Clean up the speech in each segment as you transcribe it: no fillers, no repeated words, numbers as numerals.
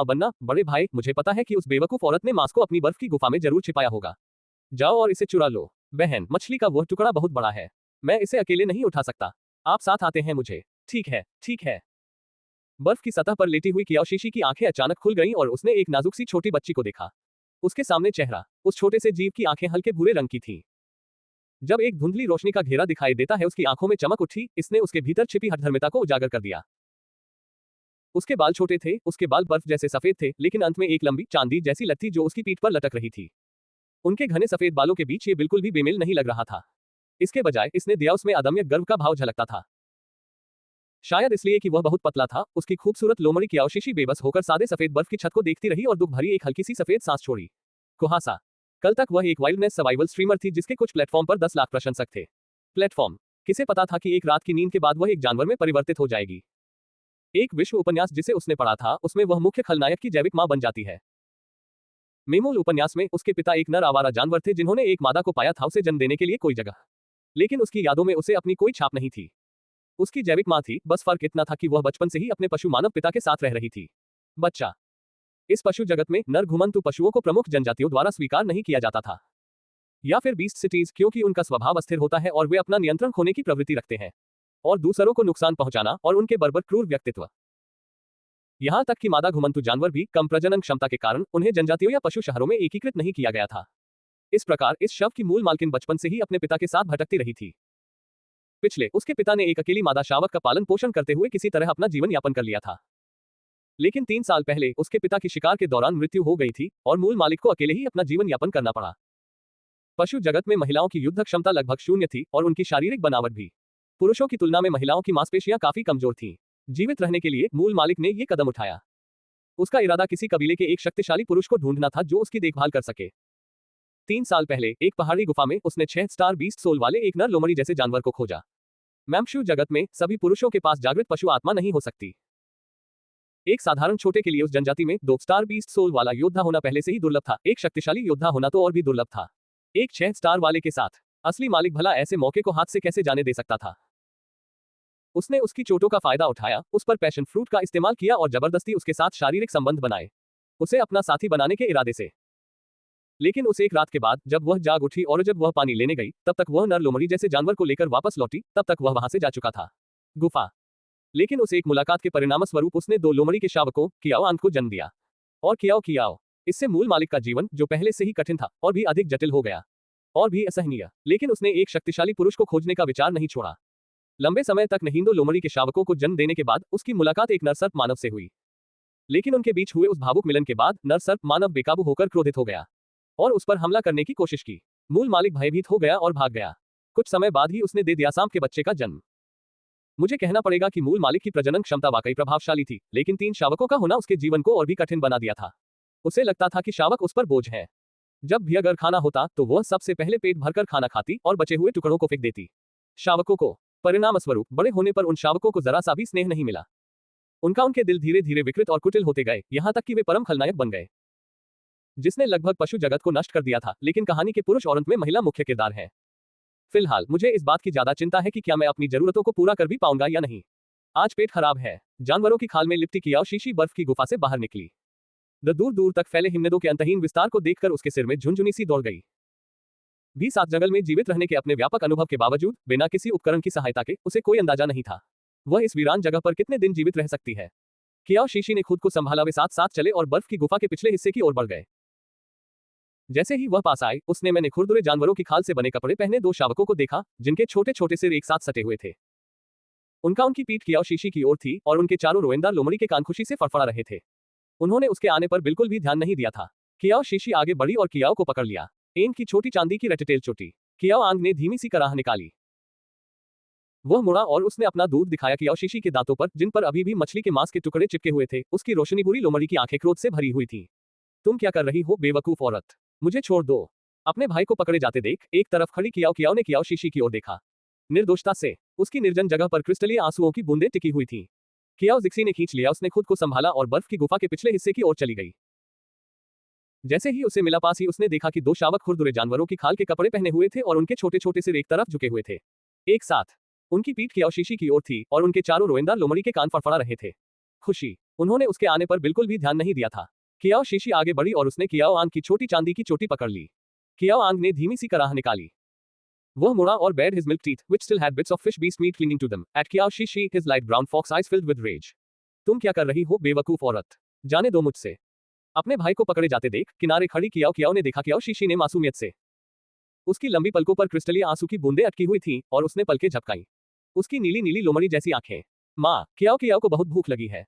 बनना बड़े भाई, मुझे पता है कि उस बेवकूफ औरत ने मांस को अपनी बर्फ की गुफा में जरूर छिपाया होगा। जाओ और इसे चुरा लो। बहन, मछली का वह टुकड़ा बहुत बड़ा है, मैं इसे अकेले नहीं उठा सकता, आप साथ आते हैं मुझे। ठीक है, ठीक है। बर्फ की सतह पर लेटी हुई कियाओशिशी की आंखें अचानक खुल गईं और उसने एक नाजुक सी छोटी बच्ची को देखा। उसके सामने चेहरा, उस छोटे से जीव की आंखें हल्के भूरे रंग की थीं। जब एक धुंधली रोशनी का घेरा दिखाई देता है उसकी आंखों में चमक उठी, इसने उसके भीतर छिपी हठधर्मिता को उजागर कर दिया। उसके बाल छोटे थे, उसके बाल बर्फ जैसे सफेद थे, लेकिन अंत में एक लंबी चांदी जैसी लत्ती जो उसकी पीठ पर लटक रही थी। उनके घने सफेद बालों के बीच ये बिल्कुल भी बेमेल नहीं लग रहा था। इसके बजाय इसने दिया उसमें अदम्य गर्व का भाव झलकता था। शायद इसलिए कि वह बहुत पतला था, उसकी खूबसूरत लोमड़ी कियाओशिशी बेबस होकर सादे सफेद बर्फ की छत को देखती रही और दुख भरी एक हल्की सी सफेद सांस छोड़ी। कुहासा। कल तक वह एक वाइल्डनेस सर्वाइवल स्ट्रीमर थी जिसके कुछ प्लेटफॉर्म पर 10 लाख प्रशंसक थे। प्लेटफॉर्म। किसे पता था कि एक रात की नींद के बाद वह एक जानवर में परिवर्तित हो जाएगी। एक विश्व उपन्यास जिसे उसने पढ़ा था उसमें वह मुख्य खलनायक की जैविक मां बन जाती है। मेमूल उपन्यास में उसके पिता एक नर आवारा जानवर थे जिन्होंने एक मादा को पाया था उसे जन्म देने के लिए कोई जगह, लेकिन उसकी यादों में उसे अपनी कोई छाप नहीं थी। उसकी जैविक मां थी, बस फर्क इतना था कि वह बचपन से ही अपने पशु मानव पिता के साथ रह रही थी। बच्चा। इस पशु जगत में नर घुमंतु पशुओं को प्रमुख जनजातियों द्वारा स्वीकार नहीं किया जाता था, या फिर बीस्ट सिटीज, क्योंकि उनका स्वभाव अस्थिर होता है और वे अपना नियंत्रण खोने की प्रवृत्ति रखते हैं और दूसरों को नुकसान पहुंचाना और उनके बर्बर क्रूर व्यक्तित्व। यहां तक कि मादा घुमंतु जानवर भी कम प्रजनन क्षमता के कारण उन्हें जनजातियों या पशु शहरों में एकीकृत नहीं किया गया था। इस प्रकार इस शव की मूल मालकिन बचपन से ही अपने पिता के साथ भटकती रही थी। पिछले उसके पिता ने एक अकेली मादा शावक का पालन पोषण करते हुए किसी तरह अपना जीवन यापन कर लिया था, लेकिन 3 साल पहले उसके पिता की शिकार के दौरान मृत्यु हो गई थी और मूल मालिक को अकेले ही अपना जीवन यापन करना पड़ा। पशु जगत में महिलाओं की युद्ध क्षमता लगभग शून्य थी और उनकी शारीरिक बनावट भी पुरुषों की तुलना में महिलाओं की मांसपेशियां काफी कमजोर थीं। जीवित रहने के लिए मूल मालिक ने ये कदम उठाया। उसका इरादा किसी कबीले के एक शक्तिशाली पुरुष को ढूंढना था जो उसकी देखभाल कर सके। 3 साल पहले एक पहाड़ी गुफा में उसने 6 स्टार बीस्ट सोल वाले एक नर लोमड़ी जैसे जानवर को खोजा। मैम्शू जगत में सभी पुरुषों के पास जागृत पशु आत्मा नहीं हो सकती। एक साधारण छोटे के लिए उस जनजाति में 2 स्टार बीस्ट सोल वाला योद्धा होना पहले से ही दुर्लभ था, एक शक्तिशाली योद्धा होना तो और भी दुर्लभ था। एक 6 स्टार वाले के साथ असली मालिक भला ऐसे मौके को हाथ से कैसे जाने दे सकता था। उसने उसकी चोटों का फायदा उठाया, उस पर पैशन फ्रूट का इस्तेमाल किया और जबरदस्ती उसके साथ शारीरिक संबंध बनाए, उसे अपना साथी बनाने के इरादे से। लेकिन उस एक रात के बाद जब वह जाग उठी और जब वह पानी लेने गई, तब तक वह नर लोमड़ी जैसे जानवर को लेकर वापस लौटी, तब तक वह वहां से जा चुका था। गुफा। लेकिन उस एक मुलाकात के परिणामस्वरूप उसने 2 लोमड़ी के शावकों कियाओ आंग को जन्म दिया। और कियाओ कियाओ। इससे मूल मालिक का जीवन, जो पहले से ही कठिन था, और भी अधिक जटिल हो गया और भी असहनीय। लेकिन उसने एक शक्तिशाली पुरुष को खोजने का विचार नहीं छोड़ा। लंबे समय तक नहींदो लोमड़ी के शावकों को जन्म देने के बाद उसकी मुलाकात एक नरसर्प मानव से हुई। लेकिन उनके बीच हुए उस भावुक मिलन के बाद नरसर्प मानव बेकाबू होकर क्रोधित हो गया और उस पर हमला करने की कोशिश की। मूल मालिक भयभीत हो गया और भाग गया। कुछ समय बाद ही उसने दे दिया सांप के बच्चे का जन्म। मुझे कहना पड़ेगा कि मूल मालिक की प्रजनन क्षमता वाकई प्रभावशाली थी, लेकिन 3 शावकों का होना उसके जीवन को और भी कठिन बना दिया था। उसे लगता था कि शावक उस पर बोझ है। जब भी अगर खाना होता तो वह सबसे पहले पेट भरकर खाना खाती और बचे हुए टुकड़ों को फेंक देती शावकों को। परिणामस्वरूप बड़े होने पर उन शावकों को जरा सा भी स्नेह नहीं मिला। उनके दिल धीरे धीरे विकृत और कुटिल होते गए, यहां तक कि वे परम खलनायक बन गए, जिसने लगभग पशु जगत को नष्ट कर दिया था। लेकिन कहानी के पुरुष और अंत में महिला मुख्य किरदार है। फिलहाल मुझे इस बात की ज्यादा चिंता है कि क्या मैं अपनी जरूरतों को पूरा कर भी पाऊंगा या नहीं। आज पेट खराब है। जानवरों की खाल में लिपटी कियाओशिशी बर्फ की गुफा से बाहर निकली। दूर दूर तक फैले हिमनदों के अंतहीन विस्तार को देखकर उसके सिर में झुनझुनी सी दौड़ गई। भी सात जंगल में जीवित रहने के अपने व्यापक अनुभव के बावजूद बिना किसी उपकरण की सहायता के उसे कोई अंदाजा नहीं था वह इस वीरान जगह पर कितने दिन जीवित रह सकती है। कियाओशिशी ने खुद को संभाला, वे साथ साथ चले और बर्फ की गुफा के पिछले हिस्से की ओर बढ़ गए। जैसे ही वह पास आए, उसने मैंने खुरदुरे जानवरों की खाल से बने कपड़े पहने 2 शावकों को देखा जिनके छोटे छोटे सिर एक साथ सटे हुए थे। उनकी पीठ कियाओशिशी की ओर थी और उनके चारों रोएंदार लोमड़ी के कान खुशी से फड़फड़ा रहे थे। उन्होंने उसके आने पर बिल्कुल भी ध्यान नहीं दिया था। कियाओशिशी आगे बढ़ी और कियाओ को पकड़ लिया। एन की छोटी चांदी की रटटेल चोटी। कियाओ आंग ने धीमी सी कराह निकाली। वह मुड़ा और उसने अपना दूध दिखाया कियाओशिशी के दांतों पर, जिन पर अभी भी मछली के मांस के टुकड़े चिपके हुए थे। उसकी रोशनी बुरी लोमड़ी की आंखें क्रोध से भरी हुई थीं। तुम क्या कर रही हो बेवकूफ औरत, मुझे छोड़ दो। अपने भाई को पकड़े जाते देख एक तरफ खड़ी कियाओ ने कियाओशिशी की ओर देखा। निर्दोषता से उसकी निर्जन जगह पर क्रिस्टलीय आंसुओं की बूंदें टिकी हुई थीं। कियाओ जिक्सी ने खींच लिया। उसने खुद को संभाला और बर्फ की गुफा के पिछले हिस्से की ओर चली गई। जैसे ही उसे मिला पास ही उसने देखा कि 2 शावक खुरदुरे जानवरों की खाल के कपड़े पहने हुए थे और उनके छोटे छोटे सिर एक तरफ झुके हुए थे। एक साथ उनकी पीठ कियाओशिशी की ओर थी और उनके चारों रोएंदार लोमड़ी के कान फड़फड़ा रहे थे। खुशी उन्होंने उसके आने पर बिल्कुल भी ध्यान नहीं दिया था। कियाओ शीशी आगे बढ़ी और उसने कियाओ आंग की छोटी चांदी की चोटी पकड़ ली। कियाओ आंग ने धीमी सी कराह निकाली। वह मुड़ा और bared his milk teeth, which still had bits of fish beast meat clinging to them, at Kiao Shishi, his light brown fox eyes filled with rage. तुम क्या कर रही हो बेवकूफ औरत? जाने दो मुझसे। अपने भाई को पकड़े जाते देख किनारे खड़ी कियाओ कियाओ ने देखा कियाओ शीशी ने मासूमियत से। उसकी लंबी पलकों पर क्रिस्टलीय आंसू की बूंदें अटकी हुई थीं और उसने पलकें झपकाई। उसकी नीली नीली लोमड़ी जैसी आंखें। माँ, कियाओ कियाओ को बहुत भूख लगी है।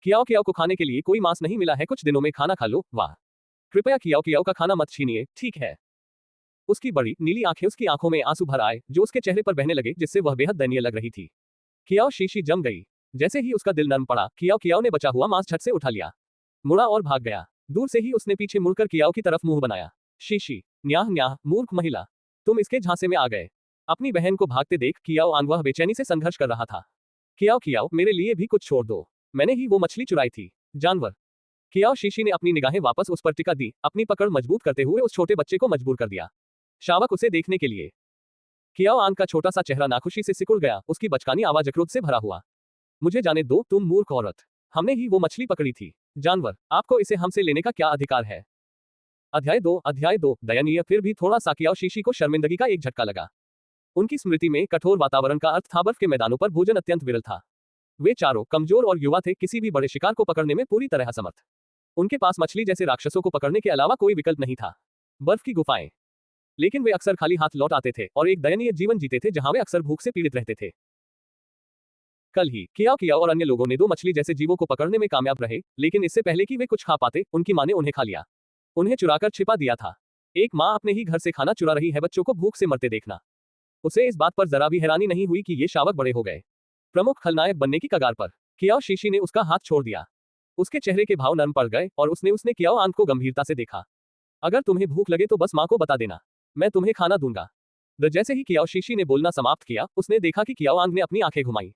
कियाओ कियाओ को खाने के लिए कोई मांस नहीं मिला है, कुछ दिनों में खाना खा लो। वाह, कृपया कियाओ कियाओ का खाना मत छीनिए, ठीक है? उसकी बड़ी नीली आंखें, उसकी आंखों में आंसू भर आए जो उसके चेहरे पर बहने लगे, जिससे वह बेहद दयनीय लग रही थी। कियाओ शीशी जम गई। जैसे ही उसका दिल नरम पड़ा, कियाओ कियाओ ने बचा हुआ मांस झट से उठा लिया, मुड़ा और भाग गया। दूर से ही उसने पीछे मुड़कर कियाओ की तरफ मुंह बनाया। शीशी, न्याह न्याह, मूर्ख महिला, तुम इसके झांसे में आ गए। अपनी बहन को भागते देख कियाओ आंग वह बेचैनी से संघर्ष कर रहा था। कियाओ कियाओ, मेरे लिए भी कुछ छोड़ दो, मैंने ही वो मछली चुराई थी, जानवर। कियाओ शीशी ने अपनी निगाहें वापस उस पर टिका दी, अपनी पकड़ मजबूत करते हुए उस छोटे बच्चे को मजबूर कर दिया। शावक उसे देखने के लिए। कियाओ आंग का छोटा सा चेहरा नाखुशी से सिकुड़ गया, उसकी बचकानी आवाज क्रोध से भरा हुआ। मुझे जाने दो, तुम मूर्ख औरत, हमने ही वो मछली पकड़ी थी, जानवर, आपको इसे हमसे लेने का क्या अधिकार है? अध्याय 2 दयनीय। फिर भी थोड़ा सा कियाओ शीशी को शर्मिंदगी का एक झटका लगा। उनकी स्मृति में कठोर वातावरण का अर्थ था बर्फ के मैदानों पर भोजन अत्यंत विरल था। वे चारों कमजोर और युवा थे, किसी भी बड़े शिकार को पकड़ने में पूरी तरह असमर्थ। उनके पास मछली जैसे राक्षसों को पकड़ने के अलावा कोई विकल्प नहीं था। बर्फ की गुफाएं। लेकिन वे अक्सर खाली हाथ लौट आते थे और एक दयनीय जीवन जीते थे जहां वे अक्सर भूख से पीड़ित रहते थे। कल ही कियाओ कियाओ और अन्य लोगों ने 2 मछली जैसे जीवों को पकड़ने में कामयाब रहे, लेकिन इससे पहले कि वे कुछ खा पाते, उनकी मां ने उन्हें खा लिया। उन्हें चुराकर छिपा दिया था। एक मां अपने ही घर से खाना चुरा रही है, बच्चों को भूख से मरते देखना। उसे इस बात पर जरा भी हैरानी नहीं हुई कि ये शावक बड़े हो गए, प्रमुख खलनायक बनने की कगार पर। कियाओ शीशी ने उसका हाथ छोड़ दिया। उसके चेहरे के भाव नरम पड़ गए और उसने कियाओ आंग को गंभीरता से देखा। अगर तुम्हें भूख लगे तो बस मां को बता देना, मैं तुम्हें खाना दूंगा। जैसे ही कियाओ शीशी ने बोलना समाप्त किया, उसने देखा कि कियाओ आंग ने अपनी आंखें घुमाई।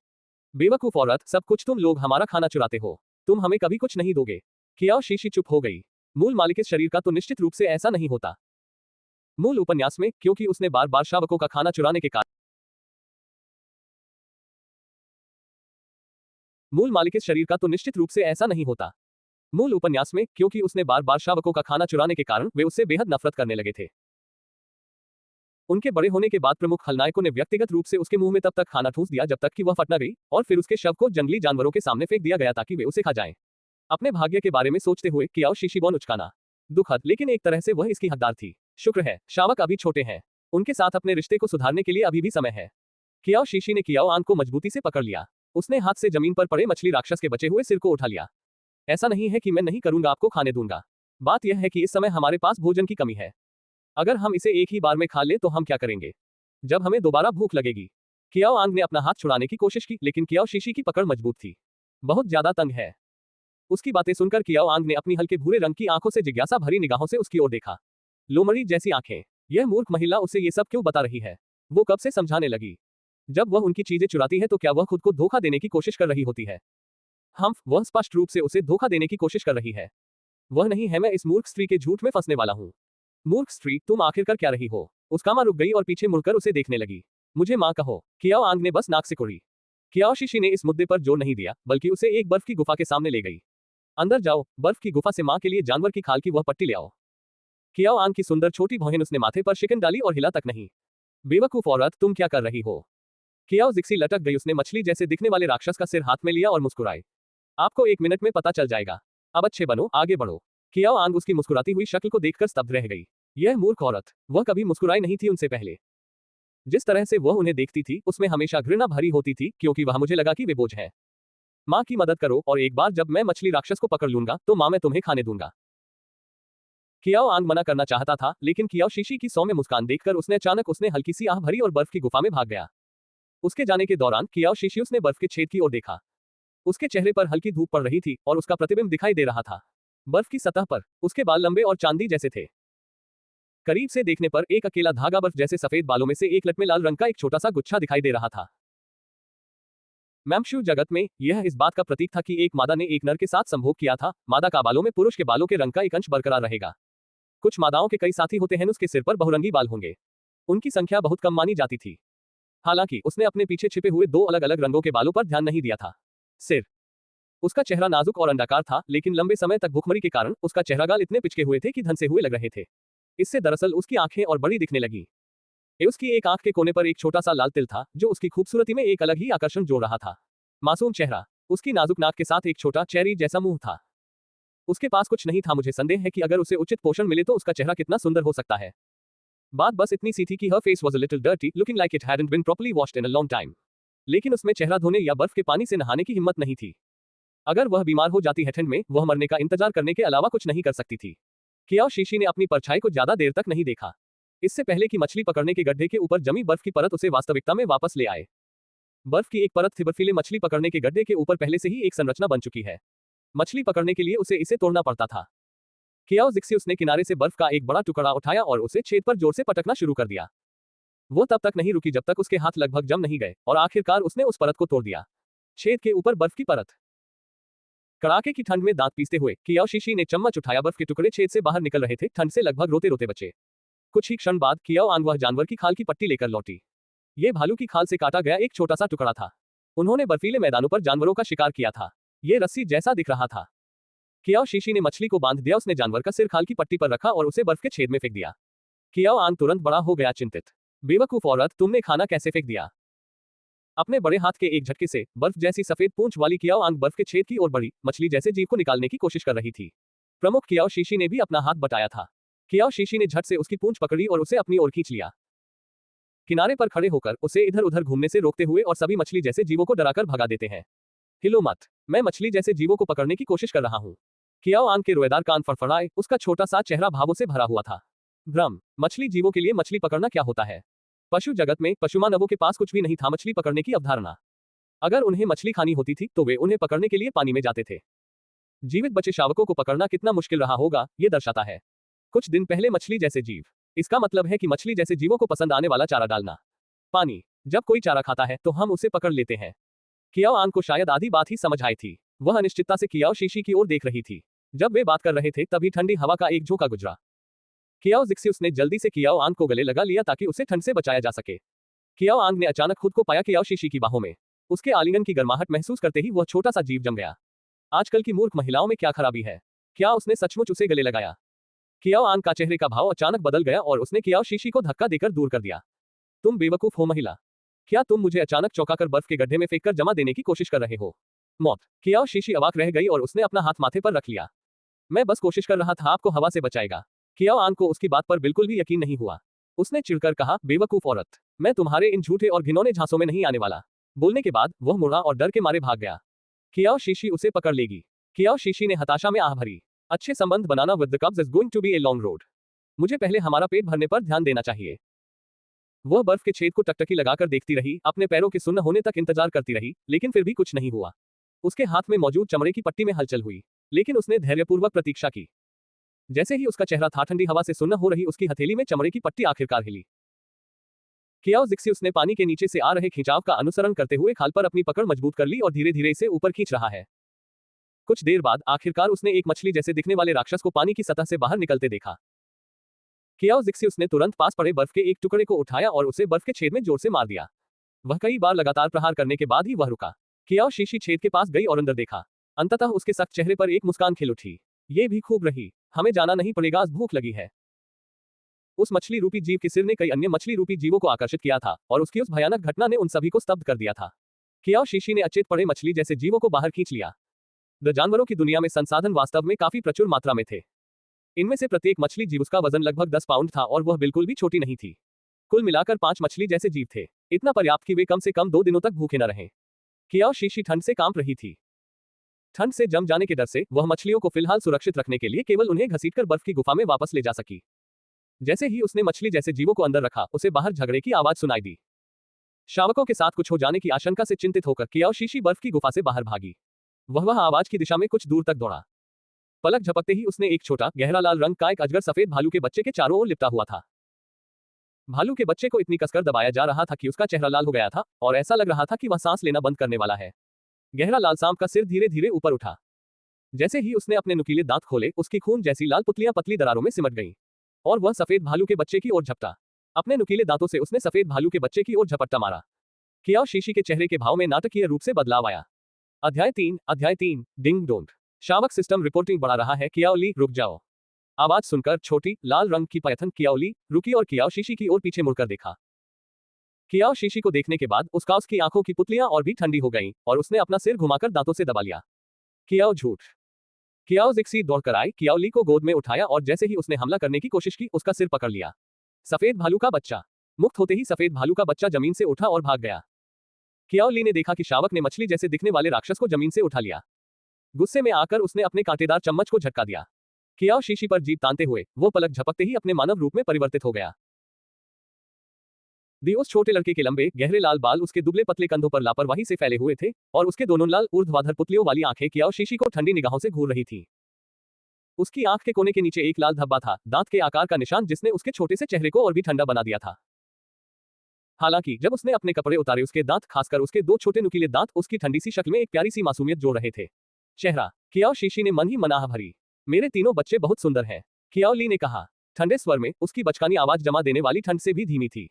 बेवकूफ औरत, सब कुछ तुम लोग हमारा खाना चुराते हो, तुम हमें कभी कुछ नहीं दोगे। कियाओ शीशी चुप हो गई। मूल मालिक इस शरीर का तो निश्चित रूप से ऐसा नहीं होता। मूल उपन्यास में, क्योंकि उसने बार बार शावकों का खाना चुराने के कारण मूल मालिक इस शरीर का तो निश्चित रूप से ऐसा नहीं होता। मूल उपन्यास में, क्योंकि उसने बार बार शावकों का खाना चुराने के कारण वे उससे बेहद नफरत करने लगे थे। उनके बड़े होने के बाद प्रमुख खलनायकों ने व्यक्तिगत रूप से उसके मुंह में तब तक खाना ठूंस दिया जब तक कि वह फट न गई, और फिर उसके शव को जंगली जानवरों के सामने फेंक दिया गया ताकि वे उसे खा जाएं। अपने भाग्य के बारे में सोचते हुए कियाओ शीशी बौन उचकाना। दुखद, लेकिन एक तरह से वह इसकी हकदार थी। शुक्र है, शावक अभी छोटे हैं, उनके साथ अपने रिश्ते को सुधारने के लिए अभी भी समय है। कियाओ शीशी ने कियाओ आंग को मजबूती से पकड़ लिया। उसने हाथ से जमीन पर पड़े मछली राक्षस के बचे हुए सिर को उठा लिया। ऐसा नहीं है कि मैं नहीं करूंगा, आपको खाने दूंगा। बात यह है कि इस समय हमारे पास भोजन की कमी है। अगर हम इसे एक ही बार में खा ले तो हम क्या करेंगे जब हमें दोबारा भूख लगेगी? कियाओ आंग ने अपना हाथ छुड़ाने की कोशिश की, लेकिन कियाओ शीशी की पकड़ मजबूत थी। बहुत ज्यादा तंग है। उसकी बातें सुनकर कियाओ आंग ने अपनी हल्के भूरे रंग की आंखों से जिज्ञासा भरी निगाहों से उसकी ओर देखा। लोमड़ी जैसी आंखें। यह मूर्ख महिला उसे ये सब क्यों बता रही है? वो कब से समझाने लगी? जब वह उनकी चीजें चुराती है तो क्या वह खुद को धोखा देने की कोशिश कर रही होती है? वह स्पष्ट रूप से उसे धोखा देने की कोशिश कर रही है। वह नहीं है, मैं इस मूर्ख स्त्री के झूठ में फंसने वाला हूँ। मूर्ख स्त्री, तुम आखिर कर क्या रही हो? उसका मां रुक गई और पीछे मुड़कर उसे देखने लगी। मुझे मां कहो। कियाओ आंग ने बस नाक सिकुड़ी। कियाओ शीशी ने इस मुद्दे पर जोर नहीं दिया, बल्कि उसे एक बर्फ की गुफा के सामने ले गई। अंदर जाओ, बर्फ की गुफा से मां के लिए जानवर की खाल की वह पट्टी ले आओ। कियाओ आंग की सुंदर छोटी बहन उसने माथे पर शिकन डाली और हिला तक नहीं। बेवकूफ औरत, तुम क्या कर रही हो? कियाओ जिक्सी लटक गई। उसने मछली जैसे दिखने वाले राक्षस का सिर हाथ में लिया और मुस्कुराई। आपको 1 मिनट में पता चल जाएगा। अब अच्छे बनो, आगे बढ़ो। कियाओ आंग उसकी मुस्कुराती हुई शक्ल को देखकर स्तब्ध रह गई। यह मूर्ख औरत, वह कभी मुस्कुराई नहीं थी उनसे पहले। जिस तरह से वह उन्हें देखती थी, उसमें हमेशा घृणा भरी होती थी, क्योंकि वह मुझे लगा कि वे बोझ हैं। मां की मदद करो और एक बार जब मैं मछली राक्षस को पकड़ लूंगा तो मां मैं तुम्हें खाने दूंगा। कियाओ आंग मना करना चाहता था, लेकिन कियाओ शीशी की सौम्य मुस्कान देखकर उसने हल्की सी आह भरी और बर्फ की गुफा में भाग गया। उसके जाने के दौरान कियाओ शीशी उसने बर्फ के छेद की ओर देखा। उसके चेहरे पर हल्की धूप पड़ रही थी और उसका प्रतिबिंब दिखाई दे रहा था बर्फ की सतह पर। उसके बाल लंबे और चांदी जैसे थे। करीब से देखने पर एक अकेला धागा बर्फ जैसे सफेद बालों में से एक लट में लाल रंग का एक छोटा सा गुच्छा दिखाई दे रहा था। मैम्शू जगत में यह इस बात का प्रतीक था कि एक मादा ने एक नर के साथ संभोग किया था। मादा का बालों में पुरुष के बालों के रंग का एक अंश बरकरार रहेगा। कुछ मादाओं के कई साथी होते हैं, उसके सिर पर बहुरंगी बाल होंगे। उनकी संख्या बहुत कम मानी जाती थी। हालांकि उसने अपने पीछे छिपे हुए 2 अलग अलग रंगों के बालों पर ध्यान नहीं दिया था। सिर उसका चेहरा नाजुक और अंडाकार था, लेकिन लंबे समय तक भूखमरी के कारण उसका चेहरागाल इतने पिचके हुए थे कि धंसे हुए लग रहे थे। इससे दरअसल उसकी आंखें और बड़ी दिखने लगी। उसकी एक आंख के कोने पर एक छोटा सा लाल तिल था, जो उसकी खूबसूरती में एक अलग ही आकर्षण जोड़ रहा था। मासूम चेहरा, उसकी नाजुक नाक के साथ एक छोटा चेरी जैसा मुंह था। उसके पास कुछ नहीं था। मुझे संदेह है कि अगर उसे उचित पोषण मिले तो उसका चेहरा कितना सुंदर हो सकता है। बात बस इतनी सी थी कि her face was a little dirty, looking like it hadn't been properly washed in a long time. लेकिन उसमें चेहरा धोने या बर्फ के पानी से नहाने की हिम्मत नहीं थी। अगर वह बीमार हो जाती है ठंड में, वह मरने का इंतजार करने के अलावा कुछ नहीं कर सकती थी। कियाओ शीशी ने अपनी परछाई को ज्यादा देर तक नहीं देखा, इससे पहले कि मछली पकड़ने के गड्ढे के ऊपर जमी बर्फ की परत उसे वास्तविकता में वापस ले आए। बर्फ की एक परत थी। बर्फीले मछली पकड़ने के गड्ढे के ऊपर पहले से ही एक संरचना बन चुकी है। मछली पकड़ने के लिए उसे इसे तोड़ना पड़ता था। कियाओ जिक्सियुस ने किनारे से बर्फ का एक बड़ा टुकड़ा उठाया और उसे छेद पर जोर से पटकना शुरू कर दिया। वो तब तक नहीं रुकी जब तक उसके हाथ लगभग जम नहीं गए, और आखिरकार उसने उस परत को तोड़ दिया। छेद के ऊपर बर्फ की परत। कड़ाके की ठंड में दांत पीसते हुए कियाओ शीशी ने चम्मच उठाया। बर्फ के टुकड़े छेद से बाहर निकल रहे थे। ठंड से लगभग रोते रोते बचे। कुछ ही क्षण बाद कियाओ आंग वह जानवर की खाल की पट्टी लेकर लौटी। ये भालू की खाल से काटा गया एक छोटा सा टुकड़ा था। उन्होंने बर्फीले मैदानों पर जानवरों का शिकार किया था। ये रस्सी जैसा दिख रहा था। कियाओ शीशी ने मछली को बांध दिया। उसने जानवर का सिर खाल की पट्टी पर रखा और उसे बर्फ के छेद में फेंक दिया। कियाओ आंग तुरंत बड़ा हो गया, चिंतित। बेवकूफ औरत, तुमने खाना कैसे फेंक दिया? अपने बड़े हाथ के एक झटके से बर्फ जैसी सफेद पूंछ वाली कियाओ आंग बर्फ के छेद की ओर बढ़ी, मछली जैसे जीव को निकालने की कोशिश कर रही थी। प्रमुख कियाओ शीशी ने भी अपना हाथ बटाया था। कियाओ शीशी ने झट से उसकी पूंछ पकड़ी और उसे अपनी ओर खींच लिया। किनारे पर खड़े होकर उसे इधर उधर घूमने से रोकते हुए और सभी मछली जैसे जीवों को डराकर भगा देते हैं। हिलो मत, मैं मछली जैसे जीवों को पकड़ने की कोशिश कर रहा हूँ। कियाओ आंग के रोएदार कान फड़फड़ाए। उसका छोटा सा चेहरा भावों से भरा हुआ था। भ्रम, मछली जीवों के लिए मछली पकड़ना क्या होता है? पशु जगत में पशुमानवों के पास कुछ भी नहीं था मछली पकड़ने की अवधारणा। अगर उन्हें मछली खानी होती थी तो वे उन्हें पकड़ने के लिए पानी में जाते थे। जीवित बचे शावकों को पकड़ना कितना मुश्किल रहा होगा, ये दर्शाता है। कुछ दिन पहले मछली जैसे जीव, इसका मतलब है कि मछली जैसे जीवों को पसंद आने वाला चारा डालना। पानी, जब कोई चारा खाता है तो हम उसे पकड़ लेते हैं। कियाओ आंग को शायद आधी बात ही समझ आई थी। वह अनिश्चितता से कियाओ शीशी की ओर देख रही थी। जब वे बात कर रहे थे तभी ठंडी हवा का एक झोंका गुजरा। कियाओ जिक्सियुस ने जल्दी से कियाओ आंग को गले लगा लिया ताकि उसे ठंड से बचाया जा सके। कियाओ आंग ने अचानक खुद को पाया कियाओ शीशी की बाहों में। उसके आलिंगन की गर्माहट महसूस करते ही वह छोटा सा जीव जम गया। आजकल की मूर्ख महिलाओं में क्या खराबी है? क्या उसने सचमुच उसे गले लगाया? कियाओ आंग का चेहरे का भाव अचानक बदल गया और उसने कियाओ शीशी को धक्का देकर दूर कर दिया। तुम बेवकूफ हो महिला। क्या तुम मुझे अचानक चौंकाकर बर्फ के गड्ढे में फेंककर जमा देने की कोशिश कर रहे हो? मौत। कियाओ शीशी अवाक रह गई और उसने अपना हाथ माथे पर रख लिया। मैं बस कोशिश कर रहा था आपको हवा से बचाएगा। कियाओ आंग को उसकी बात पर बिल्कुल भी यकीन नहीं हुआ। उसने चिढ़कर कहा, बेवकूफ औरत, मैं तुम्हारे इन झूठे और घिनौने झांसों में नहीं आने वाला। बोलने के बाद वह मुड़ा और डर के मारे भाग गया। कियाओ शीशी उसे पकड़ लेगी। कियाओ शीशी ने हताशा में आह भरी। अच्छे संबंध बनाना with the cubs is going to be a long road. मुझे पहले हमारा पेट भरने पर ध्यान देना चाहिए। वह बर्फ के छेद को टकटकी लगाकर देखती रही, अपने पैरों के सुन्न होने तक इंतजार करती रही, लेकिन फिर भी कुछ नहीं हुआ। उसके हाथ में मौजूद चमड़े की पट्टी में हलचल हुई, लेकिन उसने धैर्यपूर्वक प्रतीक्षा की। जैसे ही उसका चेहरा था ठंडी हवा से सुन्न हो रही उसकी हथेली में चमड़े की पट्टी आखिरकार हिली। कियाओ जिक्सियुस ने पानी के नीचे से आ रहे खिंचाव का अनुसरण करते हुए खाल पर अपनी पकड़ मजबूत कर ली और धीरे धीरे इसे ऊपर खींच रहा है। कुछ देर बाद आखिरकार उसने एक मछली जैसे दिखने वाले राक्षस को पानी की सतह से बाहर निकलते देखा। कियाओ जिक्सियुस ने तुरंत पास पड़े बर्फ के एक टुकड़े को उठाया और उसे बर्फ के छेद में जोर से मार दिया। वह कई बार लगातार प्रहार करने के बाद ही वह रुका। कियाओ शीशी छेद के पास गई और अंदर देखा। अंततः उसके सख्त चेहरे पर एक मुस्कान खिल उठी। ये भी खूब रही, हमें जाना नहीं पड़ेगा, आज भूख लगी है। उस मछली रूपी जीव के सिर ने कई अन्य मछली रूपी जीवों को आकर्षित किया था और उसकी उस भयानक घटना ने उन सभी को स्तब्ध कर दिया था। कियाओ शीशी ने अचेत पड़े मछली जैसे जीवों को बाहर खींच लिया। द जानवरों की दुनिया में संसाधन वास्तव में काफी प्रचुर मात्रा में थे। इनमें से प्रत्येक मछली जीव उसका वजन लगभग 10 पाउंड था और वह बिल्कुल भी छोटी नहीं थी। कुल मिलाकर 5 मछली जैसे जीव थे, इतना पर्याप्त कि वे कम से कम 2 दिनों तक भूखे न रहें। कियाओ शीशी ठंड से कांप रही थी। ठंड से जम जाने के डर से वह मछलियों को फिलहाल सुरक्षित रखने के लिए केवल उन्हें घसीटकर बर्फ की गुफा में वापस ले जा सकी। जैसे ही उसने मछली जैसे जीवों को अंदर रखा, उसे बाहर झगड़े की आवाज सुनाई दी। शावकों के साथ कुछ हो जाने की आशंका से चिंतित होकर कियाओ शीशी बर्फ की गुफा से बाहर भागी। वह आवाज की दिशा में कुछ दूर तक दौड़ा। पलक झपकते ही उसने एक छोटा गहरा लाल रंग का एक अजगर सफेद भालू के बच्चे के चारों ओर लिपटा हुआ था। भालू के बच्चे को इतनी कसकर दबाया जा रहा था कि उसका चेहरा लाल हो गया था और ऐसा लग रहा था कि वह सांस लेना बंद करने वाला है। गहरा लाल सांप का सिर धीरे धीरे ऊपर उठा। जैसे ही उसने अपने नुकीले दांत खोले, उसकी खून जैसी लाल पुतलियां पतली दरारों में सिमट गईं और वह सफेद भालू के बच्चे की ओर झपटा। अपने नुकीले दांतों से उसने सफेद भालू के बच्चे की ओर झपट्टा मारा। कियाओ शीशी के चेहरे के भाव में नाटकीय रूप से बदलाव आया। अध्याय 3 डिंग डोंग। शावक सिस्टम रिपोर्टिंग बढ़ा रहा है। कियाओ ली रुक जाओ। आवाज सुनकर छोटी लाल रंग की पायथन कियाओ ली रुकी और कियाओ शीशी की ओर पीछे मुड़कर देखा। कियाओ शीशी को देखने के बाद उसकी आंखों की पुतलियां और भी ठंडी हो गईं और उसने अपना सिर घुमाकर दांतों से दबा लिया। कियाओ झूठ। कियाओ जिक्सी दौड़कर आई, कियाओ ली को गोद में उठाया और जैसे ही उसने हमला करने की कोशिश की उसका सिर पकड़ लिया। सफेद भालू का बच्चा। मुक्त होते ही सफेद भालू का बच्चा जमीन से उठा और भाग गया। कियाओ ली ने देखा कि शावक ने मछली जैसे दिखने वाले राक्षस को जमीन से उठा लिया। गुस्से में आकर उसने अपने कांटेदार चम्मच को झटका दिया। कियाओ शीशी पर जीभ तानते हुए वो पलक झपकते ही अपने मानव रूप में परिवर्तित हो गया। उस छोटे लड़के के लंबे गहरे लाल बाल उसके दुबले पतले कंधों पर लापरवाही से फैले हुए थे और उसके दोनों लाल ऊर्ध्वाधर पुतलियों वाली आंखें कियाओ शीशी को ठंडी निगाहों से घूर रही थी। उसकी आंख के कोने के नीचे एक लाल धब्बा था, दांत के आकार का निशान जिसने उसके छोटे से चेहरे को और भी ठंडा बना दिया था। हालांकि जब उसने अपने कपड़े उतारे उसके दांत, खासकर उसके दो छोटे नुकीले दांत, उसकी ठंडी सी शक्ल में एक प्यारी सी मासूमियत जोड़ रहे थे। चेहरा। कियाओ शीशी ने मन ही मन आह भरी। मेरे तीनों बच्चे बहुत सुंदर हैं, कियाओ ली ने कहा। ठंडे स्वर में उसकी बचकानी आवाज जमा देने वाली ठंड से भी धीमी थी।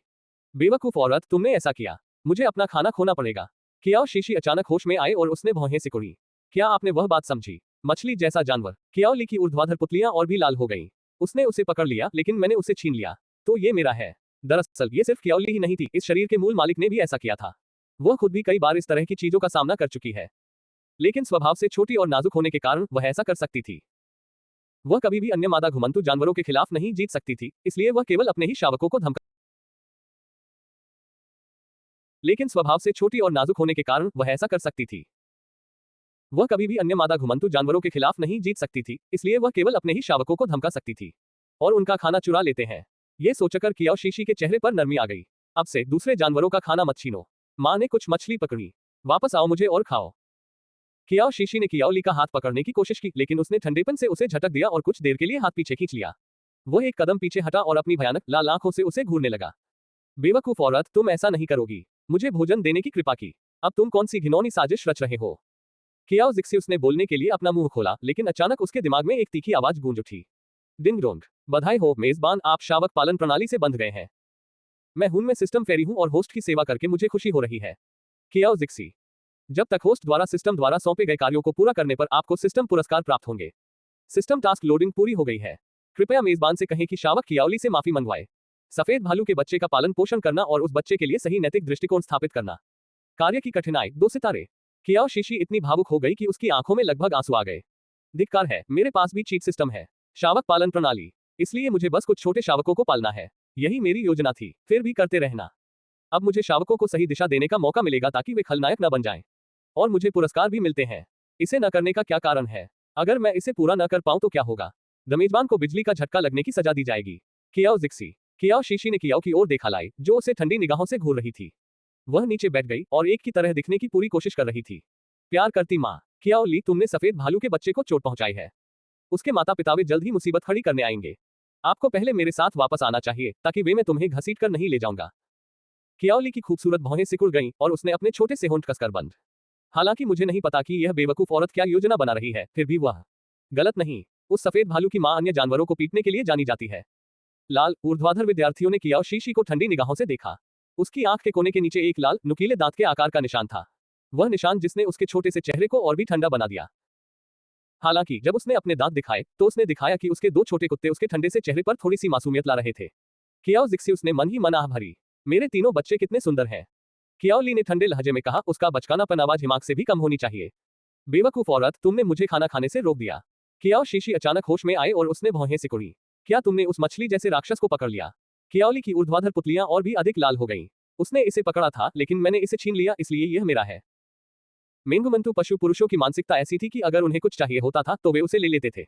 बेवकूफ औरत, तुमने ऐसा किया। मुझे अपना खाना खोना पड़ेगा। कियाओ शीशी अचानक होश में आए और उसने भौहें सिकुड़ी। क्या आपने वह बात समझी? मछली जैसा जानवर। कियाओ ली की ऊर्ध्वाधर पुतलियां और भी लाल हो गईं। उसने उसे पकड़ लिया, लेकिन मैंने उसे छीन लिया। तो ये मेरा है। दरअसल ये सिर्फ कियाओ ली ही नहीं थी, इस शरीर के मूल मालिक ने भी ऐसा किया था। वह खुद भी कई बार इस तरह की चीजों का सामना कर चुकी है, लेकिन स्वभाव से छोटी और नाजुक होने के कारण वह ऐसा कर सकती थी। वह कभी भी अन्य मादा घुमंतु जानवरों के खिलाफ नहीं जीत सकती थी, इसलिए वह केवल अपने ही शावकों को धमका लेकिन स्वभाव से छोटी और नाजुक होने के कारण वह ऐसा कर सकती थी। वह कभी भी अन्य मादा घुमंतु जानवरों के खिलाफ नहीं जीत सकती थी, इसलिए वह केवल अपने ही शावकों को धमका सकती थी और उनका खाना चुरा लेते हैं। ये सोचकर कियाओ शीशी के चेहरे पर नरमी आ गई। अब से दूसरे जानवरों का खाना मत छीनो। मां ने कुछ मछली पकड़ी। वापस आओ मुझे और खाओ। कियाओ शीशी ने कियाओ ली का हाथ पकड़ने की कोशिश की, लेकिन उसने ठंडेपन से उसे झटक दिया और कुछ देर के लिए हाथ पीछे खींच लिया। वह एक कदम पीछे हटा और अपनी भयानक लाल आंखों से उसे घूरने लगा। बेवकूफ औरत, तुम ऐसा नहीं करोगी। मुझे भोजन देने की कृपा की। अब तुम कौन सी घिनौनी साजिश रच रहे हो? कियाओ जिक्सी उसने बोलने के लिए अपना मुंह खोला, लेकिन अचानक उसके दिमाग में एक तीखी आवाज गूंज उठी। Ding dong. बधाई हो मेजबान, आप शावक पालन प्रणाली से बंध गए हैं। मैं हूं मैं सिस्टम फेरी हूं और होस्ट की सेवा करके मुझे खुशी हो रही है। कियाओ जिक्सी। जब तक होस्ट द्वारा सिस्टम द्वारा सौंपे गए कार्यों को पूरा करने पर आपको सिस्टम पुरस्कार प्राप्त होंगे। सिस्टम टास्क लोडिंग पूरी हो गई है। कृपया मेजबान से कहें कि शावक कियाओ ली से माफी मंगवाए। सफेद भालू के बच्चे का पालन पोषण करना और उस बच्चे के लिए सही नैतिक दृष्टिकोण स्थापित करना। कार्य की कठिनाई 2 सितारे। कियाओ शीशी इतनी भावुक हो गई कि उसकी आंखों में लगभग आंसू आ गए। धिक्कार है, मेरे पास भी चीट सिस्टम है। शावक पालन प्रणाली। इसलिए मुझे बस कुछ छोटे शावकों को पालना है। यही मेरी योजना थी, फिर भी करते रहना। अब मुझे शावकों को सही दिशा देने का मौका मिलेगा ताकि वे खलनायक न बन जाएं। और मुझे पुरस्कार भी मिलते हैं। इसे न करने का क्या कारण है? अगर मैं इसे पूरा न कर पाऊं तो क्या होगा? मेजबान को बिजली का झटका लगने की सजा दी जाएगी। कियाओ जिक्सी। कियाओ शीशी ने कियाओ की ओर देखा लाई, जो उसे ठंडी निगाहों से घूर रही थी। वह नीचे बैठ गई और एक की तरह दिखने की पूरी कोशिश कर रही थी। प्यार करती माँ। कियाओ ली, तुमने सफेद भालू के बच्चे को चोट पहुंचाई है। उसके माता पिता वे जल्द ही मुसीबत खड़ी करने आएंगे। आपको पहले मेरे साथ वापस आना चाहिए ताकि वे मैं तुम्हें घसीट कर नहीं ले जाऊंगा। कियाओ ली की खूबसूरत भौहें सिकुड़ गईं और उसने अपने छोटे से होंठ कसकर बंद। हालांकि मुझे नहीं पता कि यह बेवकूफ औरत क्या योजना बना रही है, फिर भी वह गलत नहीं। उस सफेद भालू की मां अन्य जानवरों को पीटने के लिए जानी जाती है। लाल ऊर्ध्वाधर विद्यार्थियों ने कियाओ शीशी को ठंडी निगाहों से देखा। उसकी आंख के कोने के नीचे एक लाल नुकीले दांत के आकार का निशान था। वह निशान जिसने उसके छोटे से चेहरे को और भी ठंडा बना दिया। हालांकि जब उसने अपने दांत दिखाए तो उसने दिखाया कि उसके दो छोटे कुत्ते उसके ठंडे से चेहरे पर थोड़ी सी मासूमियत ला रहे थे। कियाओ जिक्सी, उसने मन ही मन आह भरी। मेरे तीनों बच्चे कितने सुंदर हैं। कियाओ ली ने ठंडे लहजे में कहा, उसका बचकानापन आवाज हिमाक से भी कम होनी चाहिए। बेवकूफ औरत, तुमने मुझे खाना खाने से रोक दिया। कियाओ शीशी अचानक होश में आए और उसने भौहें सिकुड़ी। क्या तुमने उस मछली जैसे राक्षस को पकड़ लिया? कियाओ ली की ऊर्ध्वाधर पुतलियां और भी अधिक लाल हो गईं। उसने इसे पकड़ा था, लेकिन मैंने इसे छीन लिया, इसलिए यह मेरा है। मेंगुमंतु पशु पुरुषों की मानसिकता ऐसी थी कि अगर उन्हें कुछ चाहिए होता था तो वे उसे ले लेते थे।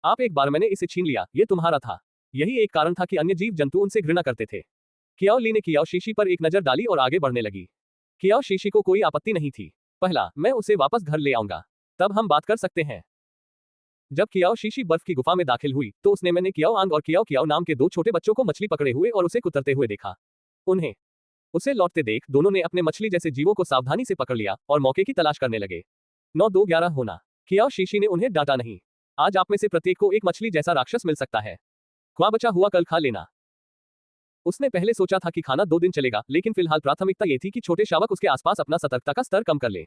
आप एक बार मैंने इसे छीन लिया, ये तुम्हारा था। यही एक कारण था कि अन्य जीव जंतु उनसे घृणा करते थे। कियाओ ली ने कियाओ शीशी पर एक नजर डाली और आगे बढ़ने लगी। कियाओ शीशी को कोई आपत्ति नहीं थी। पहला, मैं उसे वापस घर ले आऊंगा, तब हम बात कर सकते हैं। जब कियाओ शीशी बर्फ की गुफा में दाखिल हुई तो उसने मैंने कियाओ आंग और कियाओ कियाओ नाम के दो छोटे बच्चों को मछली पकड़े हुए और उसे कुतरते हुए देखा। उन्हें उसे लौटते देख दोनों ने अपने मछली जैसे जीवों को सावधानी से पकड़ लिया और मौके की तलाश करने लगे। 9-2-11 होना। कियाओ शीशी ने उन्हें डांटा नहीं। आज आप में से प्रत्येक को एक मछली जैसा राक्षस मिल सकता है। क्वा बचा हुआ कल खा लेना। उसने पहले सोचा था कि खाना 2 दिन चलेगा, लेकिन फिलहाल प्राथमिकता ये थी कि छोटे शावक उसके आसपास अपना सतर्कता का स्तर कम कर ले।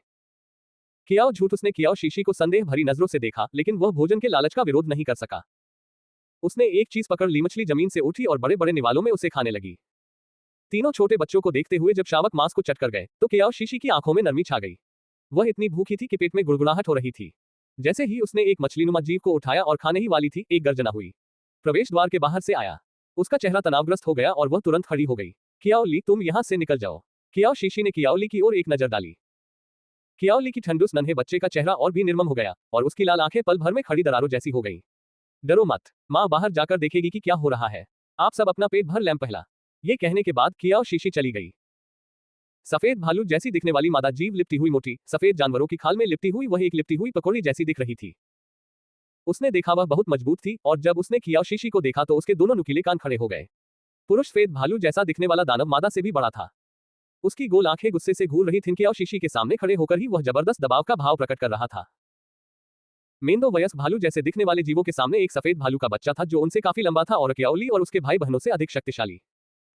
कियाओ झूठ उसने कियाओ शीशी को संदेह भरी नजरों से देखा, लेकिन वह भोजन के लालच का विरोध नहीं कर सका। उसने एक चीज पकड़ ली, मछली जमीन से उठी और बड़े बड़े निवालों में उसे खाने लगी। तीनों छोटे बच्चों को देखते हुए जब शावक मांस को चट कर गए तो कियाओ शीशी की आंखों में नरमी छा गई। वह इतनी भूखी थी कि पेट में गुड़गुड़ाहट हो रही थी। जैसे ही उसने एक मछलीनुमा जीव को उठाया और खाने ही वाली थी, एक गर्जना हुई। प्रवेश द्वार के बाहर से आया। उसका चेहरा तनावग्रस्त हो गया और वह तुरंत खड़ी हो गई। कियाओ ली, तुम यहाँ से निकल जाओ। कियाओ शीशी ने कियाओ ली की ओर एक नजर डाली। कियाओ ली की ठंडुस नन्हे बच्चे का चेहरा और भी निर्मम हो गया और उसकी लाल आंखें पल भर में खड़ी दरारों जैसी हो गई। डरो मत, माँ बाहर जाकर देखेगी कि क्या हो रहा है। आप सब अपना पेट भर लैंप पहला। ये कहने के बाद कियाओ शीशी चली गई। सफेद भालू जैसी दिखने वाली मादा जीव लिपटी हुई मोटी सफेद जानवरों की खाल में लिपटी हुई वह एक लिपटी हुई पकौड़ी जैसी दिख रही थी। उसने देखा वह बहुत मजबूत थी और जब उसने कियाओ शीशी को देखा तो उसके दोनों नुकीले कान खड़े हो गए। पुरुष सफेद भालू जैसा दिखने वाला दानव मादा से भी बड़ा था। उसकी गोल आंखें गुस्से से घूर रही थीं। कियाओ शीशी के सामने खड़े होकर ही वह जबरदस्त दबाव का भाव प्रकट कर रहा था। मेंदो वयस्क भालू जैसे दिखने वाले जीवों के सामने एक सफेद भालू का बच्चा था जो उनसे काफी लंबा था और कियाओ ली और उसके भाई बहनों से अधिक शक्तिशाली।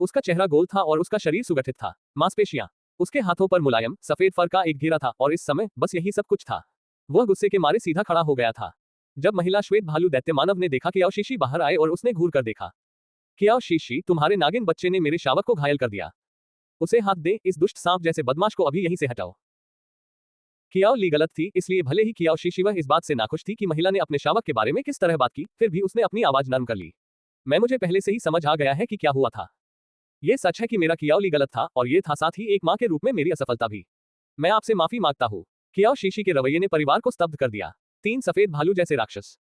उसका चेहरा गोल था और उसका शरीर सुगठित था। मांसपेशियां, उसके हाथों पर मुलायम सफेद फर का एक घेरा था और इस समय बस यही सब कुछ था। वह गुस्से के मारे सीधा खड़ा हो गया था। जब महिला श्वेत भालू दैत्य मानव ने देखा कियाओ शीशी बाहर आए और उसने घूर कर देखा। कियाओ शीशी, तुम्हारे नागिन बच्चे ने मेरे शावक को घायल कर दिया। उसे हाथ दे, इस दुष्ट सांप जैसे बदमाश को अभी यहीं से हटाओ। कियाओ ली गलत थी, इसलिए भले ही कियाओ शीशी वह इस बात से नाखुश थी कि महिला ने अपने शावक के बारे में किस तरह बात की, फिर भी उसने अपनी आवाज नरम कर ली। मुझे पहले से ही समझ आ गया है कि क्या हुआ था। ये सच है कि मेरा कियाओ ली गलत था और ये था साथ ही एक मां के रूप में मेरी असफलता भी। मैं आपसे माफी मांगता हूँ। कियाओ शीशी के रवैये ने परिवार को स्तब्ध कर दिया। 3 सफेद भालू जैसे राक्षस।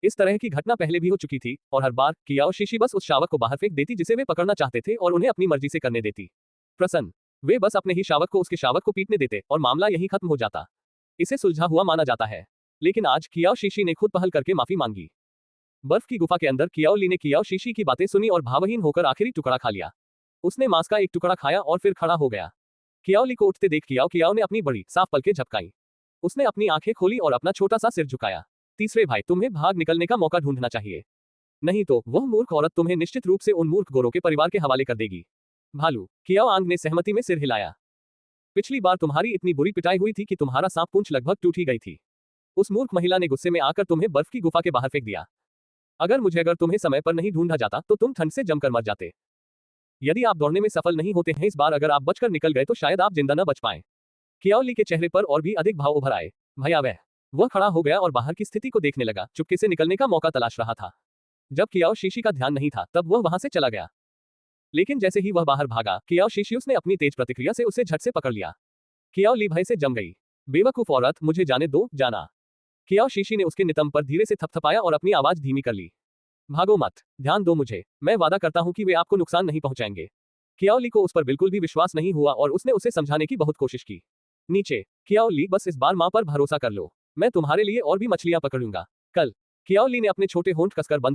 इस तरह की घटना पहले भी हो चुकी थी और हर बार कियाओ शीशी बस उस शावक को बाहर फेंक देती जिसे वे पकड़ना चाहते थे और उन्हें अपनी मर्जी से करने देती। प्रसन्न, वे बस अपने ही शावक को उसके शावक को पीटने देते और मामला यहीं खत्म हो जाता। इसे सुलझा हुआ माना जाता है। लेकिन आज कियाओ शीशी ने खुद पहल करके माफी मांगी। बर्फ की गुफा के अंदर कियाओ ली ने कियाओ शीशी की बातें सुनी और भावहीन होकर आखिरी टुकड़ा खा लिया। उसने मांस का एक टुकड़ा खाया और फिर खड़ा हो गया। कियाओ ली को उठते देख कियाओ ने अपनी बड़ी साफ पलकें झपकाई। उसने अपनी आंखें खोली और अपना छोटा सा सिर झुकाया। तीसरे भाई, तुम्हें भाग निकलने का मौका ढूंढना चाहिए, नहीं तो वह मूर्ख औरत तुम्हें निश्चित रूप से उन मूर्ख गोरों के परिवार के हवाले कर देगी। भालू, कियाओ आंग ने सहमति में सिर हिलाया। पिछली बार तुम्हारी इतनी बुरी पिटाई हुई थी कि तुम्हारा सांप पूंछ लगभग टूट ही गई थी। उस मूर्ख महिला ने गुस्से में आकर तुम्हें बर्फ की गुफा के बाहर फेंक दिया। अगर तुम्हें समय पर नहीं ढूंढा जाता तो तुम ठंड से जमकर मर जाते। यदि आप दौड़ने में सफल नहीं होते हैं इस बार, अगर आप बचकर निकल गए तो शायद आप जिंदा न बच पाए। कियाओ ली के चेहरे पर और भी अधिक भाव उभर आए। भयावह। वह खड़ा हो गया और बाहर की स्थिति को देखने लगा, चुपके से निकलने का मौका तलाश रहा था। जब कियाओ शीशी का ध्यान नहीं था तब वह वहां से चला गया। लेकिन जैसे ही वह बाहर भागा, कियाओ शीशी उसने अपनी तेज प्रतिक्रिया से उसे झट से पकड़ लिया। कियाओ ली भय से जम गई। बेवकूफ औरत, मुझे जाने दो, जाना। कियाओ शीशी ने उसके नितंब पर धीरे से थपथपाया और अपनी आवाज धीमी कर ली। भागो मत, ध्यान दो मुझे, मैं वादा करता हूं कि वे आपको नुकसान नहीं पहुंचाएंगे। कियाओ ली को उस पर बिल्कुल भी विश्वास नहीं हुआ और उसने उसे समझाने की बहुत कोशिश की। नीचे, कियाओ ली, बस इस बार मां पर भरोसा कर लो, मैं तुम्हारे लिए और भी मछलियां पकड़ूंगा। कल। कियाओ ली ने अपने छोटे होंठ कसकर बंद